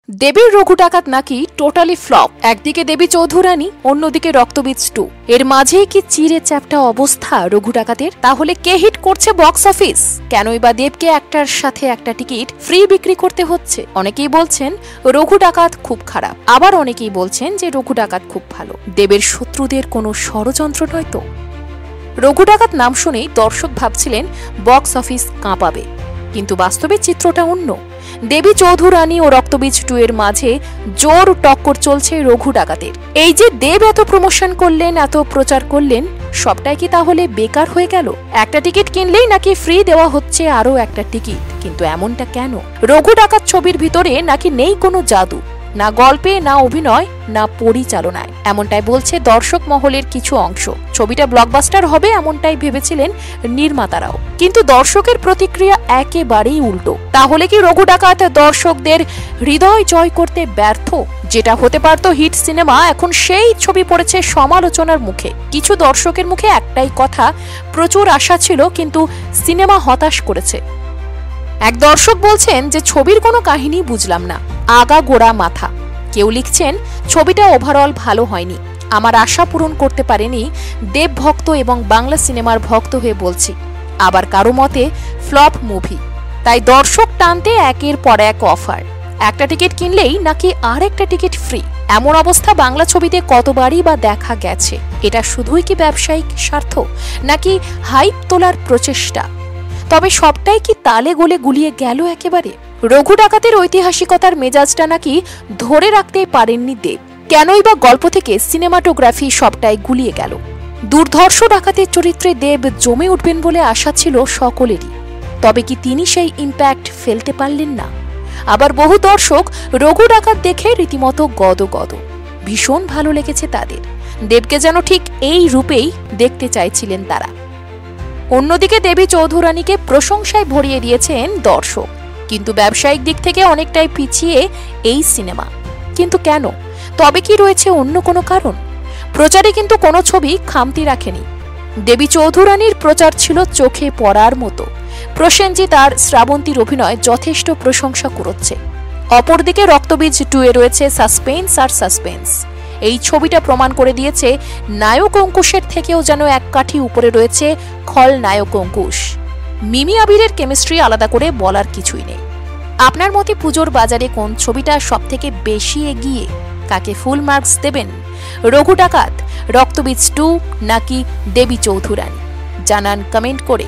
দেবীর রঘু ডাকাত নাকি টোটালি ফ্লপ। একদিকে দেবী চৌধুরানী, অন্যদিকে রক্তবীজ 2। এর মাঝেই কি চিরে চ্যাপ্টা অবস্থা রঘু ডাকাতের? তাহলে কে হিট করছে বক্স অফিস? কেনই বা দেবকে একটার সাথে একটা টিকিট ফ্রি বিক্রি করতে হচ্ছে? অনেকেই বলছেন রঘু ডাকাত খুব খারাপ, আবার অনেকেই বলছেন যে রঘু ডাকাত খুব ভালো। দেবের শত্রুদের কোনো ষড়যন্ত্র নয় তো? রঘু ডাকাত নাম শুনেই দর্শক ভাবছিলেন বক্স অফিস কাঁপাবে, কিন্তু বাস্তবে চিত্রটা অন্য। দেবী চৌধুরানী ও রক্তবীজ 2 এর মাঝে জোর টক্কর চলছে রঘু ডাকাতের। এই যে দেব এত প্রমোশন করলেন, এত প্রচার করলেন, সবটাই কি তাহলে বেকার হয়ে গেল? একটা টিকিট কিনলেই নাকি ফ্রি দেওয়া হচ্ছে আরো একটা টিকিট, কিন্তু এমনটা কেন? রঘু ডাকাত ছবির ভিতরে নাকি নেই কোনো জাদু, না গল্পে, না অভিনয়, না পরিচালনায়, এমনটাই বলছে দর্শক মহলের কিছু অংশ। ছবিটা ব্লকবাস্টার হবে এমনটাই ভেবেছিলেন নির্মাতারাও, কিন্তু দর্শকের প্রতিক্রিয়া একেবারেই উল্টো। তাহলে কি রঘু ডাকাত দর্শকদের হৃদয় জয় করতে ব্যর্থ? যেটা হতে পারত হিট সিনেমা, এখন সেই ছবি পড়েছে সমালোচনার মুখে। কিছু দর্শকের মুখে একটাই কথা, প্রচুর আশা ছিল কিন্তু সিনেমা হতাশ করেছে। এক দর্শক বলছেন যে ছবির কোনো কাহিনী বুঝলাম না, আগা গোড়া মাথা। কেউ লিখছেন ছবিটা ওভারঅল ভালো হয়নি, আমার আশা পূরণ করতে পারেনি। দেব ভক্ত এবং বাংলা সিনেমার ভক্ত হয়ে বলছি। আবার কারো মতে ফ্লপ মুভি, তাই দর্শক টানতে একের পর এক অফার। একটা টিকিট কিনলেই নাকি আর একটা টিকিট ফ্রি। এমন অবস্থা বাংলা ছবিতে কতবারই বা দেখা গেছে। এটা শুধুই কি ব্যবসায়িক স্বার্থ, নাকি হাইপ তোলার প্রচেষ্টা? তবে সবটাই কি তালে গোলে গুলিয়ে গেল একেবারে? রঘু ডাকাতের ঐতিহাসিকতার মেজাজটা নাকি ধরে রাখতেই পারেননি দেব। কেনই বা গল্প থেকে সিনেমাটোগ্রাফি সবটাই গুলিয়ে গেল? দুর্ধর্ষ ডাকাতের চরিত্রে দেব জমে উঠবেন বলে আশা ছিল সকলেরই, তবে কি তিনি সেই ইম্প্যাক্ট ফেলতে পারলেন না? আবার বহু দর্শক রঘু ডাকাত দেখে রীতিমতো গদগদ, ভীষণ ভালো লেগেছে তাদের। দেবকে যেন ঠিক এই রূপেই দেখতে চাইছিলেন তারা। অন্যদিকে দেবী চৌধুরানীকে প্রশংসায় ভরিয়ে দিয়েছেন দর্শক, কিন্তু ব্যবসায়িক দিক থেকে অনেকটাই পিছিয়ে এই সিনেমা। কিন্তু কেন? তবে কি রয়েছে অন্য কোনো কারণ? প্রচারে কিন্তু কোনো ছবি খামতি রাখেনি। দেবী চৌধুরানীর প্রচার ছিল চোখে পড়ার মতো। প্রসেনজিৎ আর শ্রাবন্তীর অভিনয় যথেষ্ট প্রশংসা কুড়োচ্ছে। অপরদিকে রক্তবীজ 2 এ রয়েছে সাসপেন্স আর সাসপেন্স। এই ছবিটা প্রমাণ করে দিয়েছে নায়ক অঙ্কুশের থেকেও যেন এক কাঠি উপরে রয়েছে খল নায়ক অঙ্কুশ। মিমি আবিরের কেমিস্ট্রি আলাদা করে বলার কিছুই নেই। আপনার মতে পুজোর বাজারে কোন ছবিটা সবথেকে বেশি এগিয়ে? কাকে ফুল মার্কস দেবেন? রঘু ডাকাত, রক্তবীজ 2 নাকি দেবী চৌধুরানী? জানান কমেন্ট করে।